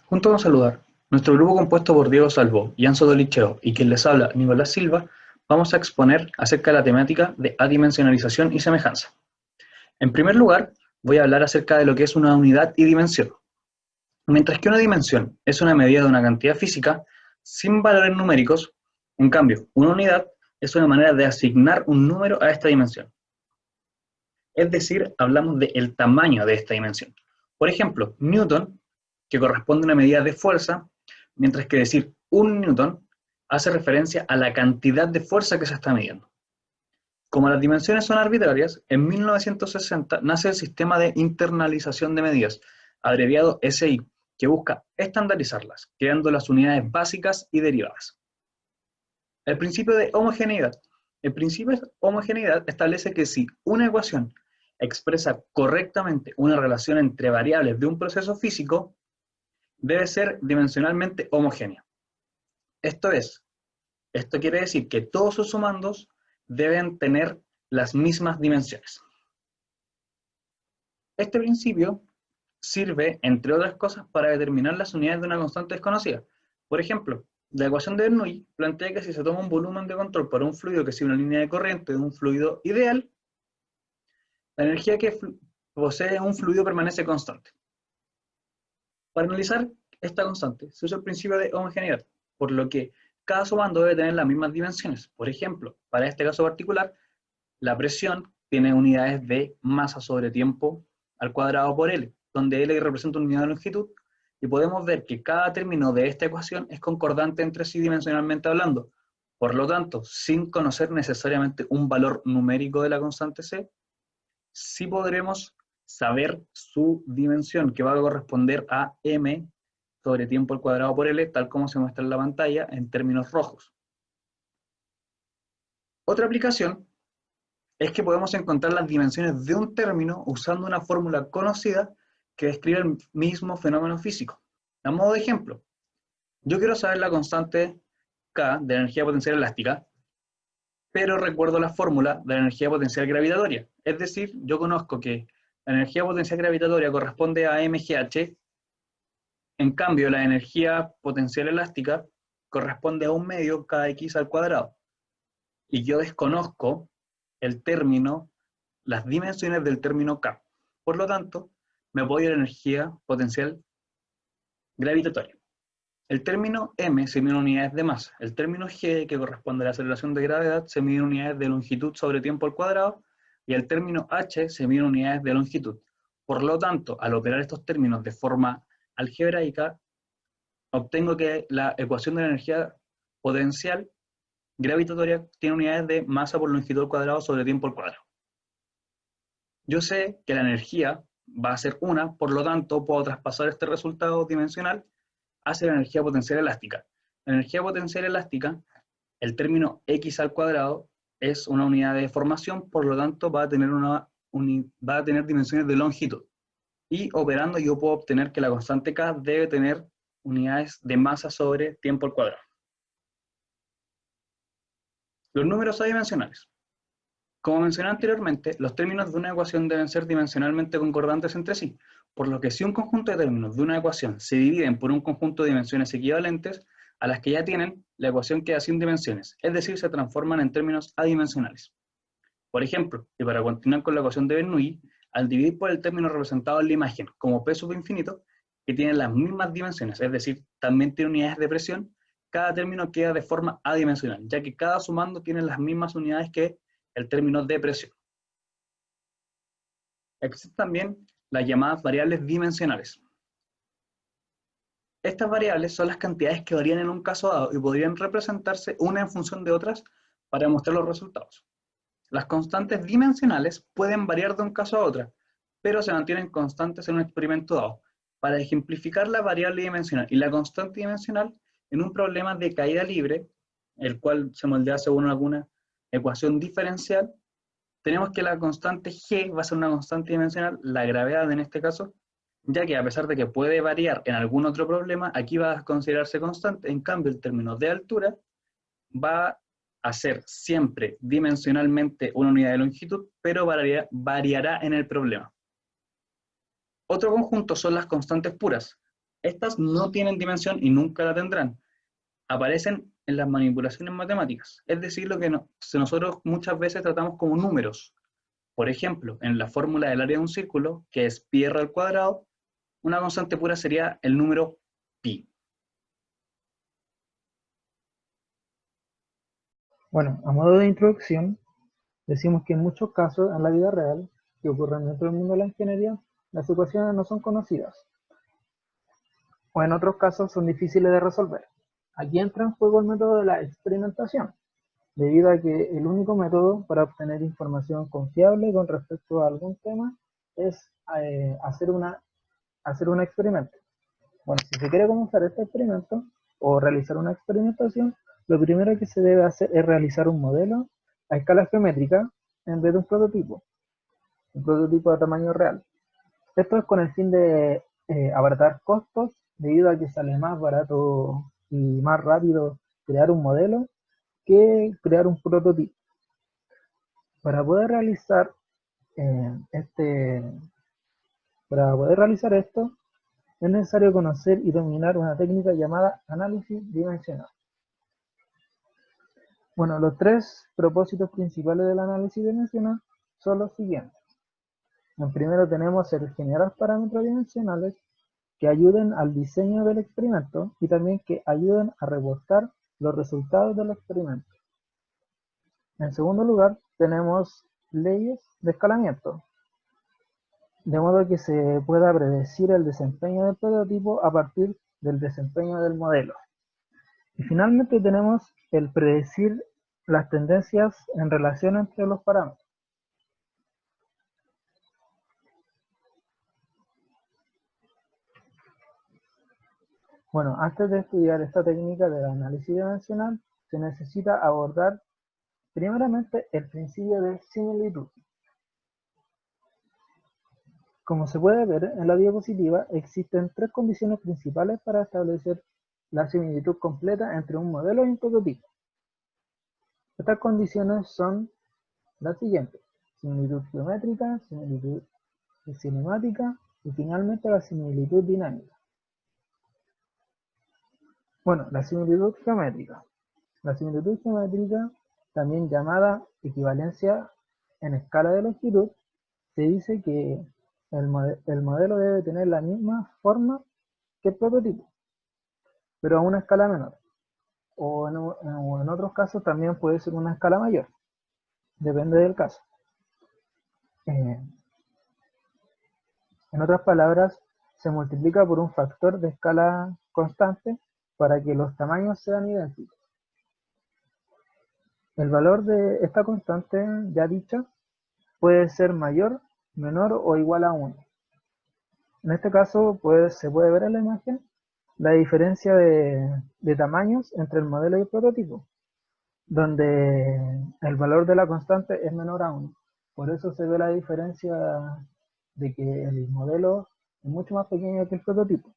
Junto con saludar, nuestro grupo compuesto por Diego Salvo, Janso Dolicheo y quien les habla, Nicolás Silva, vamos a exponer acerca de la temática de adimensionalización y semejanza. En primer lugar, voy a hablar acerca de lo que es una unidad y dimensión. Mientras que una dimensión es una medida de una cantidad física, sin valores numéricos, en cambio, una unidad es una manera de asignar un número a esta dimensión. Es decir, hablamos del tamaño de esta dimensión. Por ejemplo, Newton, que corresponde a una medida de fuerza, mientras que decir un newton hace referencia a la cantidad de fuerza que se está midiendo. Como las dimensiones son arbitrarias, en 1960 nace el sistema de internalización de medidas, abreviado SI, que busca estandarizarlas, creando las unidades básicas y derivadas. El principio de homogeneidad. El principio de homogeneidad establece que si una ecuación expresa correctamente una relación entre variables de un proceso físico, debe ser dimensionalmente homogénea. Esto quiere decir que todos sus sumandos deben tener las mismas dimensiones. Este principio sirve, entre otras cosas, para determinar las unidades de una constante desconocida. Por ejemplo, la ecuación de Bernoulli plantea que si se toma un volumen de control para un fluido que sigue una línea de corriente de un fluido ideal, la energía que posee un fluido permanece constante. Para analizar esta constante se usa el principio de homogeneidad, por lo que cada sumando debe tener las mismas dimensiones. Por ejemplo, para este caso particular, la presión tiene unidades de masa sobre tiempo al cuadrado por L, donde L representa una unidad de longitud, y podemos ver que cada término de esta ecuación es concordante entre sí dimensionalmente hablando. Por lo tanto, sin conocer necesariamente un valor numérico de la constante C, sí podremos saber su dimensión, que va a corresponder a m sobre tiempo al cuadrado por L, tal como se muestra en la pantalla en términos rojos. Otra aplicación es que podemos encontrar las dimensiones de un término usando una fórmula conocida que describe el mismo fenómeno físico. A modo de ejemplo, yo quiero saber la constante K de la energía potencial elástica, pero recuerdo la fórmula de la energía potencial gravitatoria. Es decir, yo conozco que la energía potencial gravitatoria corresponde a mgh, en cambio la energía potencial elástica corresponde a un medio kx al cuadrado. Y yo desconozco el término, las dimensiones del término K. Por lo tanto, me voy a la energía potencial gravitatoria. El término m se mide en unidades de masa. El término g, que corresponde a la aceleración de gravedad, se mide en unidades de longitud sobre tiempo al cuadrado, y el término h se mide en unidades de longitud. Por lo tanto, al operar estos términos de forma algebraica, obtengo que la ecuación de la energía potencial gravitatoria tiene unidades de masa por longitud al cuadrado sobre tiempo al cuadrado. Yo sé que la energía va a ser una, por lo tanto puedo traspasar este resultado dimensional hacia la energía potencial elástica. La energía potencial elástica, el término x al cuadrado, es una unidad de formación, por lo tanto va a tener dimensiones de longitud. Y operando yo puedo obtener que la constante K debe tener unidades de masa sobre tiempo al cuadrado. Los números adimensionales. Como mencioné anteriormente, los términos de una ecuación deben ser dimensionalmente concordantes entre sí, por lo que si un conjunto de términos de una ecuación se dividen por un conjunto de dimensiones equivalentes a las que ya tienen, la ecuación queda sin dimensiones, es decir, se transforman en términos adimensionales. Por ejemplo, y para continuar con la ecuación de Bernoulli, al dividir por el término representado en la imagen como P subinfinito, que tiene las mismas dimensiones, es decir, también tiene unidades de presión, cada término queda de forma adimensional, ya que cada sumando tiene las mismas unidades que el término de presión. Existen también las llamadas variables dimensionales. Estas variables son las cantidades que varían en un caso dado y podrían representarse una en función de otras para mostrar los resultados. Las constantes dimensionales pueden variar de un caso a otro, pero se mantienen constantes en un experimento dado. Para ejemplificar la variable dimensional y la constante dimensional en un problema de caída libre, el cual se moldea según alguna ecuación diferencial, tenemos que la constante g va a ser una constante dimensional, la gravedad en este caso, ya que a pesar de que puede variar en algún otro problema, aquí va a considerarse constante. En cambio, el término de altura va a ser siempre dimensionalmente una unidad de longitud, pero variará en el problema. Otro conjunto son las constantes puras. Estas no tienen dimensión y nunca la tendrán. Aparecen en las manipulaciones matemáticas, es decir, lo que nosotros muchas veces tratamos como números. Por ejemplo, en la fórmula del área de un círculo, que es pi r al cuadrado, una constante pura sería el número pi. Bueno, a modo de introducción, decimos que en muchos casos en la vida real, que ocurren dentro del mundo de la ingeniería, las ecuaciones no son conocidas, o en otros casos son difíciles de resolver. Aquí entra en juego el método de la experimentación, debido a que el único método para obtener información confiable con respecto a algún tema es hacer un experimento. Bueno, si se quiere comenzar este experimento o realizar una experimentación, lo primero que se debe hacer es realizar un modelo a escala geométrica en vez de un prototipo de tamaño real. Esto es con el fin de abaratar costos, debido a que sale más barato y más rápido crear un modelo que crear un prototipo. Para poder realizar eh, este, para poder realizar esto, es necesario conocer y dominar una técnica llamada análisis dimensional. Bueno, los tres propósitos principales del análisis dimensional son los siguientes. En primero tenemos el generar parámetros dimensionales que ayuden al diseño del experimento y también que ayuden a reportar los resultados del experimento. En segundo lugar, tenemos leyes de escalamiento, de modo que se pueda predecir el desempeño del prototipo a partir del desempeño del modelo. Y finalmente tenemos el predecir las tendencias en relación entre los parámetros. Bueno, antes de estudiar esta técnica del análisis dimensional, se necesita abordar primeramente el principio de similitud. Como se puede ver en la diapositiva, existen tres condiciones principales para establecer la similitud completa entre un modelo y un prototipo. Estas condiciones son las siguientes: similitud geométrica, similitud cinemática y finalmente la similitud dinámica. Bueno, la similitud geométrica. La similitud geométrica, también llamada equivalencia en escala de longitud, se dice que el modelo debe tener la misma forma que el prototipo, pero a una escala menor. O en otros casos también puede ser una escala mayor, depende del caso. En otras palabras, se multiplica por un factor de escala constante para que los tamaños sean idénticos. El valor de esta constante ya dicha puede ser mayor, menor o igual a 1. En este caso se puede ver en la imagen la diferencia de tamaños entre el modelo y el prototipo, donde el valor de la constante es menor a 1. Por eso se ve la diferencia de que el modelo es mucho más pequeño que el prototipo,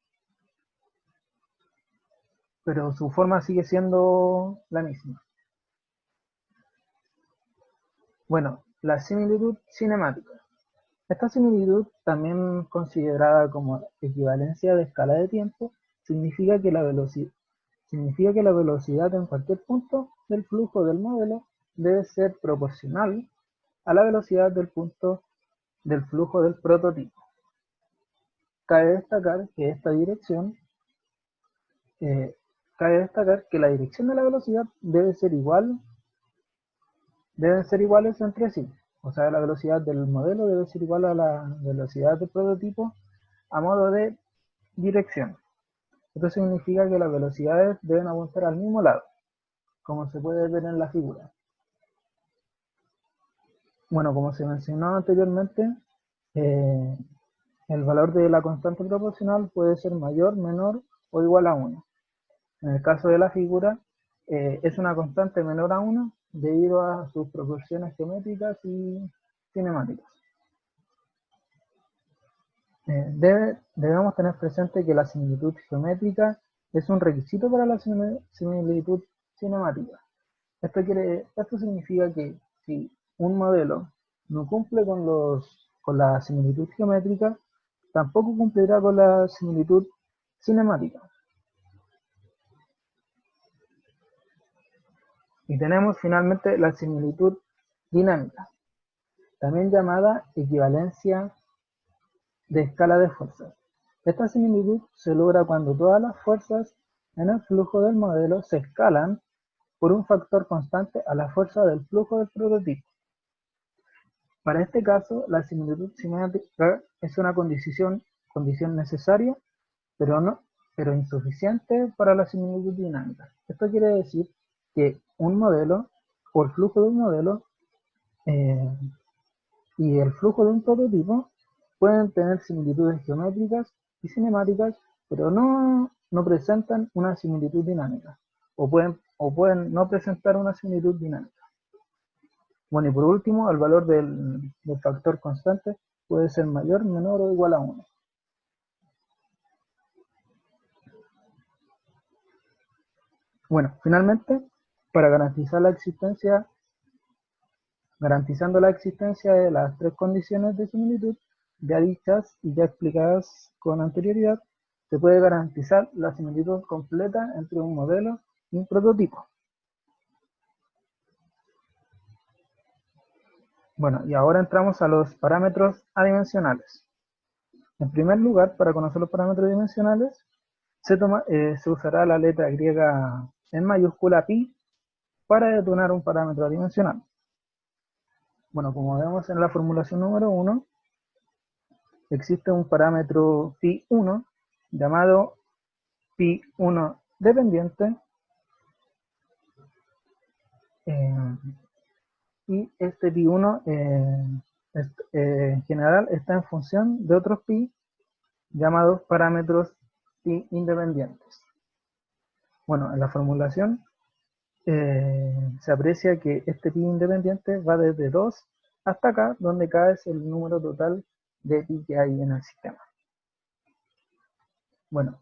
pero su forma sigue siendo la misma. Bueno, la similitud cinemática. Esta similitud, también considerada como equivalencia de escala de tiempo, significa que la velocidad en cualquier punto del flujo del modelo debe ser proporcional a la velocidad del punto del flujo del prototipo. Cabe destacar que la dirección de la velocidad deben ser iguales entre sí. O sea, la velocidad del modelo debe ser igual a la velocidad del prototipo a modo de dirección. Esto significa que las velocidades deben apuntar al mismo lado, como se puede ver en la figura. Bueno, como se mencionó anteriormente, el valor de la constante proporcional puede ser mayor, menor o igual a 1. En el caso de la figura, es una constante menor a 1 debido a sus proporciones geométricas y cinemáticas. Debemos tener presente que la similitud geométrica es un requisito para la similitud cinemática. Esto significa que si un modelo no cumple con la similitud geométrica, tampoco cumplirá con la similitud cinemática. Y tenemos finalmente la similitud dinámica, también llamada equivalencia de escala de fuerzas. Esta similitud se logra cuando todas las fuerzas en el flujo del modelo se escalan por un factor constante a la fuerza del flujo del prototipo. Para este caso, la similitud simétrica es una condición necesaria, pero insuficiente para la similitud dinámica. Esto quiere decir que un modelo, o el flujo de un modelo, y el flujo de un prototipo pueden tener similitudes geométricas y cinemáticas, pero no presentan una similitud dinámica, o pueden no presentar una similitud dinámica. Bueno, y por último, el valor del factor constante puede ser mayor, menor o igual a 1. Bueno, finalmente, para garantizando la existencia de las tres condiciones de similitud, ya dichas y ya explicadas con anterioridad, se puede garantizar la similitud completa entre un modelo y un prototipo. Bueno, y ahora entramos a los parámetros adimensionales. En primer lugar, para conocer los parámetros dimensionales, se usará la letra griega en mayúscula pi para detonar un parámetro adimensional. Bueno, como vemos en la formulación número 1, existe un parámetro pi1 llamado pi1 dependiente, y este pi1 en general está en función de otros pi llamados parámetros pi independientes. Bueno, en la formulación se aprecia que este pi independiente va desde 2 hasta acá, donde K es el número total de pi que hay en el sistema. Bueno,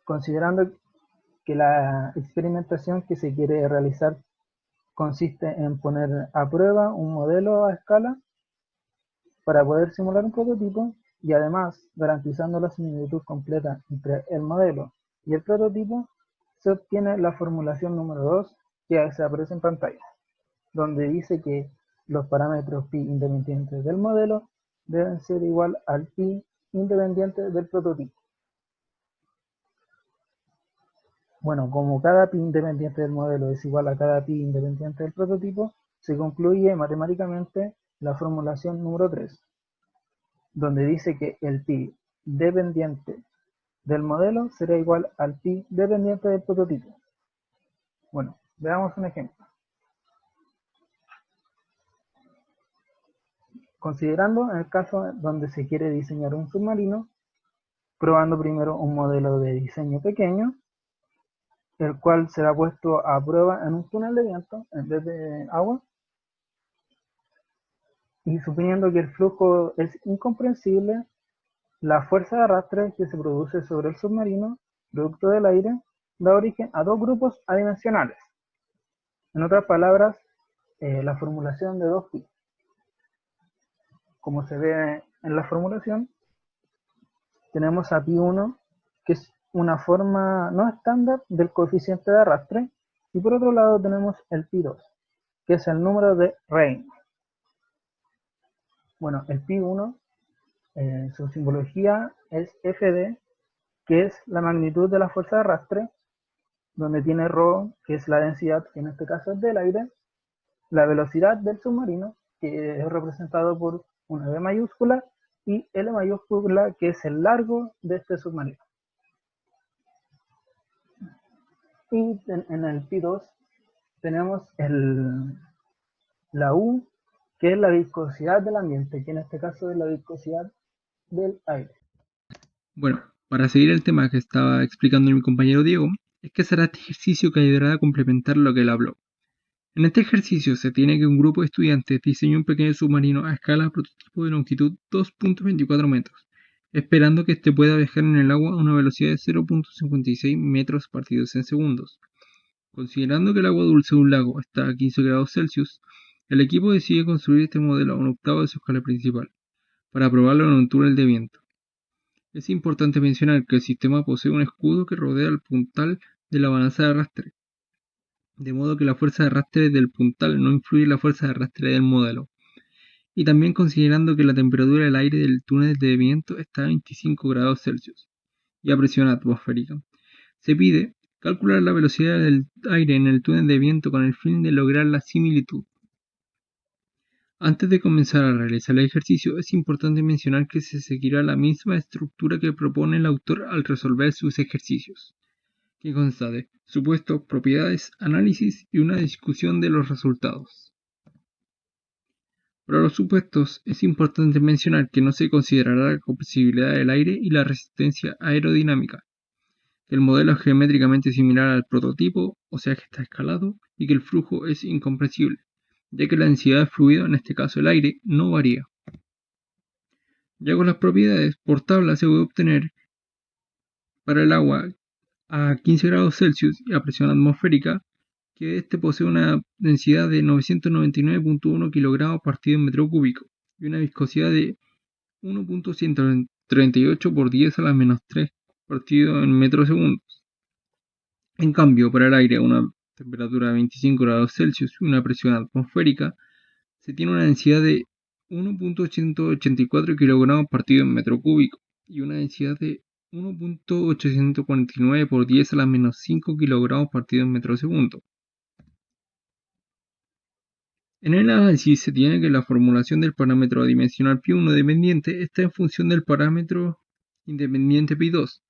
considerando que la experimentación que se quiere realizar consiste en poner a prueba un modelo a escala para poder simular un prototipo, y además garantizando la similitud completa entre el modelo y el prototipo, se obtiene la formulación número 2 que se aparece en pantalla, donde dice que los parámetros pi independientes del modelo deben ser igual al pi independiente del prototipo. Bueno, como cada pi independiente del modelo es igual a cada pi independiente del prototipo, se concluye matemáticamente la formulación número 3, donde dice que el pi dependiente del modelo será igual al pi dependiente del prototipo. Bueno, veamos un ejemplo. Considerando en el caso donde se quiere diseñar un submarino, probando primero un modelo de diseño pequeño, el cual será puesto a prueba en un túnel de viento en vez de agua, y suponiendo que el flujo es incomprensible, la fuerza de arrastre que se produce sobre el submarino, producto del aire, da origen a dos grupos adimensionales. En otras palabras, la formulación de 2pi. Como se ve en la formulación, tenemos a pi1, que es una forma no estándar del coeficiente de arrastre, y por otro lado tenemos el pi2, que es el número de Reyn. Bueno, el pi1, su simbología es Fd, que es la magnitud de la fuerza de arrastre, donde tiene ρ, que es la densidad, que en este caso es del aire, la velocidad del submarino, que es representado por una V mayúscula, y L mayúscula, que es el largo de este submarino. Y en el pi2 tenemos la U, que es la viscosidad del ambiente, que en este caso es la viscosidad del aire. Bueno, para seguir el tema que estaba explicando mi compañero Diego, es que será este ejercicio que ayudará a complementar lo que él habló. En este ejercicio se tiene que un grupo de estudiantes diseñó un pequeño submarino a escala prototipo de longitud 2.24 metros, esperando que éste pueda viajar en el agua a una velocidad de 0.56 metros partidos en segundos. Considerando que el agua dulce de un lago está a 15 grados Celsius, el equipo decide construir este modelo a un octavo de su escala principal, para probarlo en un túnel de viento. Es importante mencionar que el sistema posee un escudo que rodea el puntal de la balanza de arrastre, de modo que la fuerza de arrastre del puntal no influye en la fuerza de arrastre del modelo. Y también considerando que la temperatura del aire del túnel de viento está a 25 grados Celsius y a presión atmosférica. Se pide calcular la velocidad del aire en el túnel de viento con el fin de lograr la similitud. Antes de comenzar a realizar el ejercicio, es importante mencionar que se seguirá la misma estructura que propone el autor al resolver sus ejercicios, que consta de supuestos, propiedades, análisis y una discusión de los resultados. Para los supuestos, es importante mencionar que no se considerará la compresibilidad del aire y la resistencia aerodinámica, que el modelo es geométricamente similar al prototipo, o sea que está escalado, y que el flujo es incompresible, ya que la densidad de fluido, en este caso el aire, no varía. Ya con las propiedades, por tabla se puede obtener para el agua a 15 grados Celsius y a presión atmosférica, que este posee una densidad de 999.1 kg partido en metro cúbico y una viscosidad de 1.138 por 10 a la menos 3 partido en metros segundos. En cambio, para el aire a una temperatura de 25 grados Celsius y una presión atmosférica, se tiene una densidad de 1.884 kg partido en metro cúbico y una densidad de 1.849 por 10 a la menos 5 kg partido en metro segundo. En el análisis se tiene que la formulación del parámetro adimensional π1 dependiente está en función del parámetro independiente π2.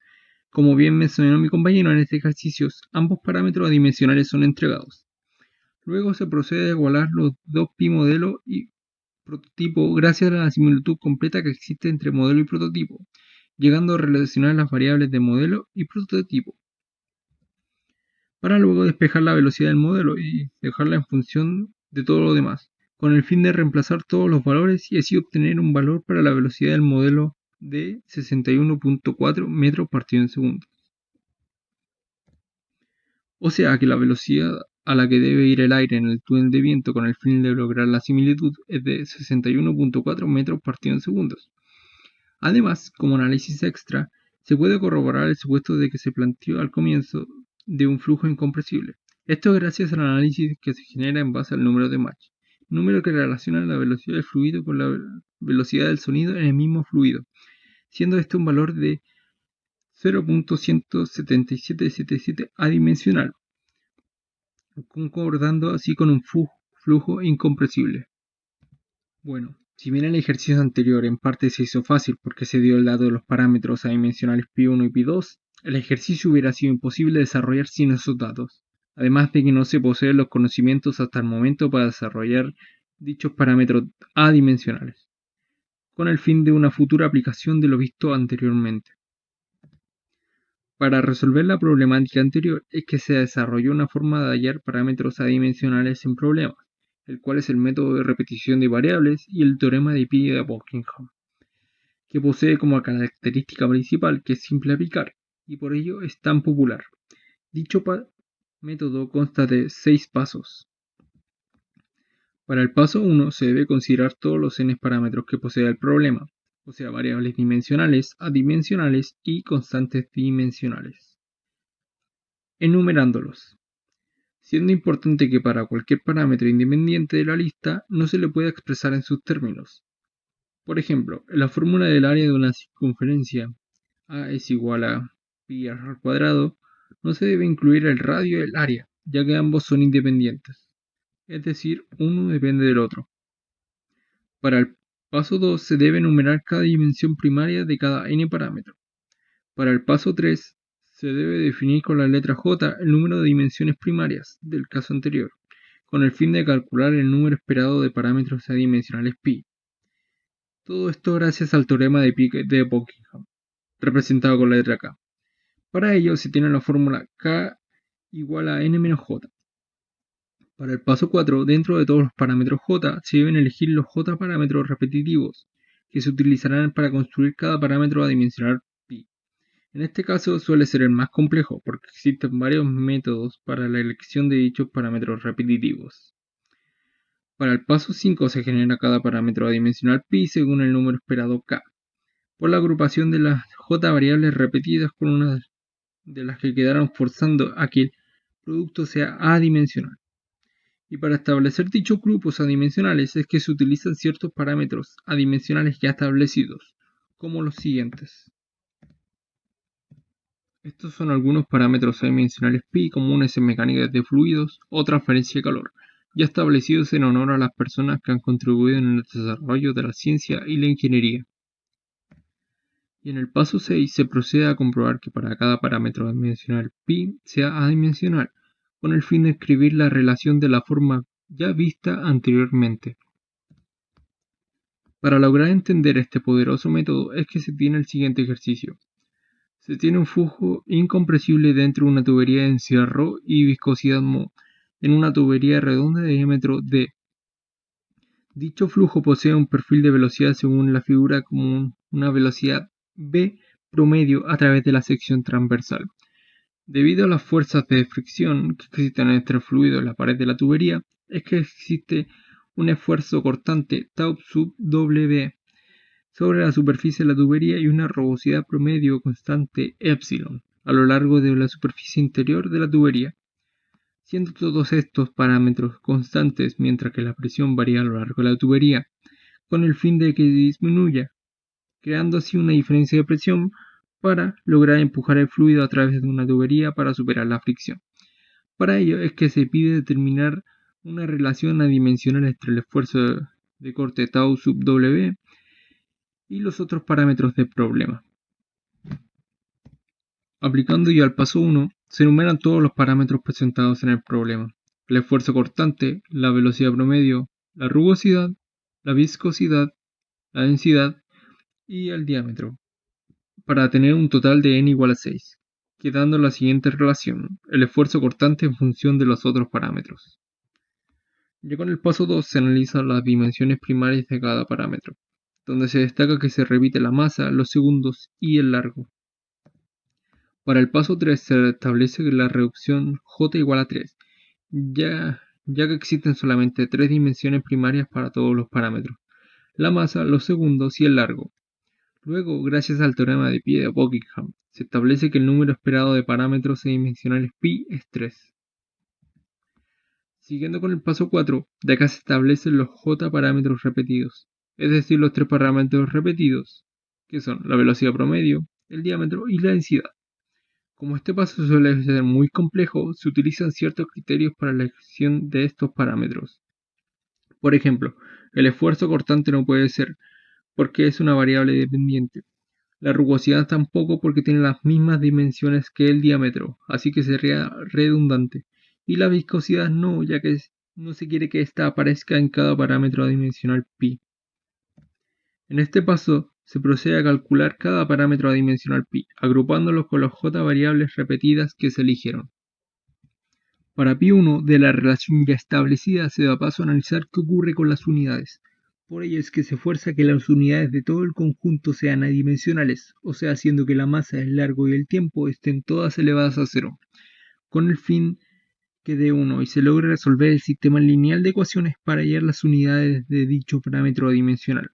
Como bien mencionó mi compañero en este ejercicio, ambos parámetros adimensionales son entregados. Luego se procede a igualar los dos pi modelo y prototipo gracias a la similitud completa que existe entre modelo y prototipo, llegando a relacionar las variables de modelo y prototipo, para luego despejar la velocidad del modelo y dejarla en función de todo lo demás, con el fin de reemplazar todos los valores y así obtener un valor para la velocidad del modelo de 61.4 metros partido en segundo. O sea que la velocidad a la que debe ir el aire en el túnel de viento con el fin de lograr la similitud es de 61.4 metros partido en segundos. Además, como análisis extra, se puede corroborar el supuesto de que se planteó al comienzo de un flujo incompresible. Esto es gracias al análisis que se genera en base al número de Mach, número que relaciona la velocidad del fluido con la velocidad del sonido en el mismo fluido, siendo este un valor de 0.17777 adimensional, concordando así con un flujo incompresible. Bueno, si bien el ejercicio anterior en parte se hizo fácil porque se dio el dato de los parámetros adimensionales π1 y π2, el ejercicio hubiera sido imposible desarrollar sin esos datos, además de que no se poseen los conocimientos hasta el momento para desarrollar dichos parámetros adimensionales, con el fin de una futura aplicación de lo visto anteriormente. Para resolver la problemática anterior es que se desarrolló una forma de hallar parámetros adimensionales en problemas, el cual es el método de repetición de variables y el teorema de Pi de Buckingham, que posee como característica principal que es simple aplicar, y por ello es tan popular. Dicho método consta de 6 pasos. Para el paso 1 se debe considerar todos los n parámetros que posee el problema, o sea, variables dimensionales, adimensionales y constantes dimensionales, enumerándolos, siendo importante que para cualquier parámetro independiente de la lista no se le pueda expresar en sus términos. Por ejemplo, en la fórmula del área de una circunferencia A es igual a pi al cuadrado, no se debe incluir el radio y el área, ya que ambos son independientes, es decir, uno depende del otro. Para el paso 2 se debe enumerar cada dimensión primaria de cada n parámetro. Para el paso 3 se debe definir con la letra J el número de dimensiones primarias del caso anterior, con el fin de calcular el número esperado de parámetros adimensionales pi. Todo esto gracias al teorema de Pi de Buckingham, representado con la letra K. Para ello se tiene la fórmula K igual a n menos J. Para el paso 4, dentro de todos los parámetros J, se deben elegir los J parámetros repetitivos, que se utilizarán para construir cada parámetro adimensional pi. En este caso suele ser el más complejo, porque existen varios métodos para la elección de dichos parámetros repetitivos. Para el paso 5 se genera cada parámetro adimensional pi según el número esperado K. por la agrupación de las j variables repetidas con una de las que quedaron, forzando a que el producto sea adimensional. Y para establecer dichos grupos adimensionales es que se utilizan ciertos parámetros adimensionales ya establecidos, como los siguientes. Estos son algunos parámetros adimensionales pi comunes en mecánicas de fluidos o transferencia de calor, ya establecidos en honor a las personas que han contribuido en el desarrollo de la ciencia y la ingeniería. Y en el paso 6 se procede a comprobar que para cada parámetro adimensional pi sea adimensional, con el fin de escribir la relación de la forma ya vista anteriormente. Para lograr entender este poderoso método es que se tiene el siguiente ejercicio. Se tiene un flujo incompresible dentro de una tubería de densidad ρ y viscosidad μ en una tubería redonda de diámetro d. Dicho flujo posee un perfil de velocidad según la figura como una velocidad v promedio a través de la sección transversal. Debido a las fuerzas de fricción que existen entre el fluido y la pared de la tubería, es que existe un esfuerzo cortante tau sub W sobre la superficie de la tubería y una rugosidad promedio constante epsilon a lo largo de la superficie interior de la tubería, siendo todos estos parámetros constantes mientras que la presión varía a lo largo de la tubería, con el fin de que disminuya, creando así una diferencia de presión para lograr empujar el fluido a través de una tubería para superar la fricción. Para ello es que se pide determinar una relación adimensional entre el esfuerzo de corte tau sub W y los otros parámetros del problema. Aplicando ya al paso 1, se enumeran todos los parámetros presentados en el problema: el esfuerzo cortante, la velocidad promedio, la rugosidad, la viscosidad, la densidad y el diámetro, para tener un total de n igual a 6, quedando la siguiente relación: el esfuerzo cortante en función de los otros parámetros. Ya con el paso 2 se analizan las dimensiones primarias de cada parámetro, donde se destaca que se repite la masa, los segundos y el largo. Para el paso 3 se establece que la reducción j igual a 3, ya que existen solamente 3 dimensiones primarias para todos los parámetros: la masa, los segundos y el largo. Luego, gracias al teorema de pie de Buckingham, se establece que el número esperado de parámetros adimensionales pi es 3. Siguiendo con el paso 4, de acá se establecen los j parámetros repetidos, es decir, los 3 parámetros repetidos, que son la velocidad promedio, el diámetro y la densidad. Como este paso suele ser muy complejo, se utilizan ciertos criterios para la elección de estos parámetros. Por ejemplo, el esfuerzo cortante no puede ser, porque es una variable dependiente. La rugosidad tampoco, porque tiene las mismas dimensiones que el diámetro, así que sería redundante. Y la viscosidad no, ya que no se quiere que ésta aparezca en cada parámetro adimensional pi. En este paso se procede a calcular cada parámetro adimensional pi, agrupándolos con las j variables repetidas que se eligieron. Para pi1 de la relación ya establecida se da paso a analizar qué ocurre con las unidades. Por ello es que se fuerza que las unidades de todo el conjunto sean adimensionales, o sea, haciendo que la masa, el largo y el tiempo estén todas elevadas a 0, con el fin que dé 1 y se logre resolver el sistema lineal de ecuaciones para hallar las unidades de dicho parámetro adimensional.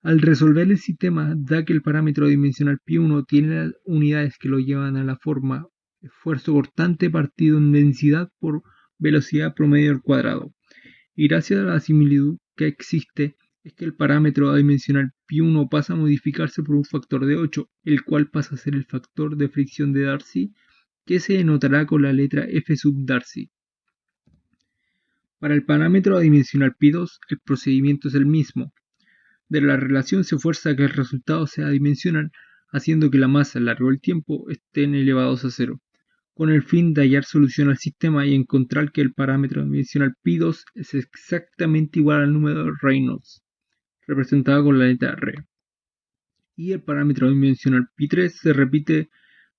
Al resolver el sistema, da que el parámetro dimensional pi1 tiene las unidades que lo llevan a la forma esfuerzo cortante partido en densidad por velocidad promedio al cuadrado. Y gracias a la similitud que existe, es que el parámetro dimensional pi1 pasa a modificarse por un factor de 8, el cual pasa a ser el factor de fricción de Darcy, que se denotará con la letra F sub Darcy. Para el parámetro dimensional pi2, el procedimiento es el mismo. De la relación se fuerza a que el resultado sea dimensional, haciendo que la masa, el largo y el tiempo estén elevados a 0, con el fin de hallar solución al sistema y encontrar que el parámetro dimensional pi2 es exactamente igual al número de Reynolds, representado con la letra R. Y el parámetro dimensional pi3 se repite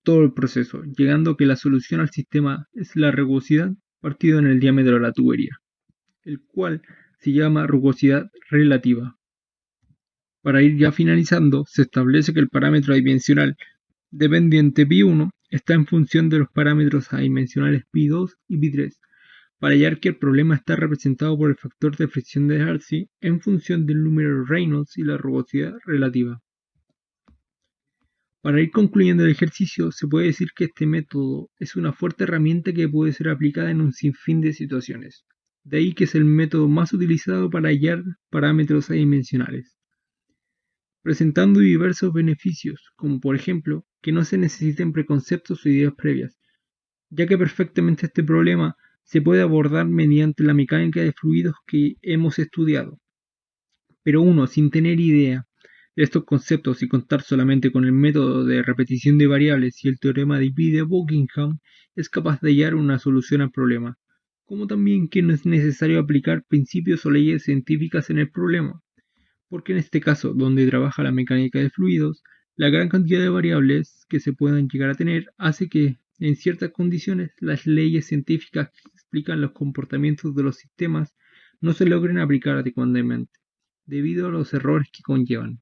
todo el proceso, llegando a que la solución al sistema es la rugosidad partido en el diámetro de la tubería, el cual se llama rugosidad relativa. Para ir ya finalizando, se establece que el parámetro adimensional dependiente pi1 está en función de los parámetros adimensionales pi2 y pi3, para hallar que el problema está representado por el factor de fricción de Darcy en función del número de Reynolds y la rugosidad relativa. Para ir concluyendo el ejercicio, se puede decir que este método es una fuerte herramienta que puede ser aplicada en un sinfín de situaciones. De ahí que es el método más utilizado para hallar parámetros adimensionales, presentando diversos beneficios, como por ejemplo, que no se necesiten preconceptos o ideas previas, ya que perfectamente este problema se puede abordar mediante la mecánica de fluidos que hemos estudiado. Pero uno, sin tener idea de estos conceptos y contar solamente con el método de repetición de variables y el teorema de Buckingham, es capaz de hallar una solución al problema, como también que no es necesario aplicar principios o leyes científicas en el problema, porque en este caso, donde trabaja la mecánica de fluidos, la gran cantidad de variables que se puedan llegar a tener hace que, en ciertas condiciones, las leyes científicas que explican los comportamientos de los sistemas no se logren aplicar adecuadamente, debido a los errores que conllevan.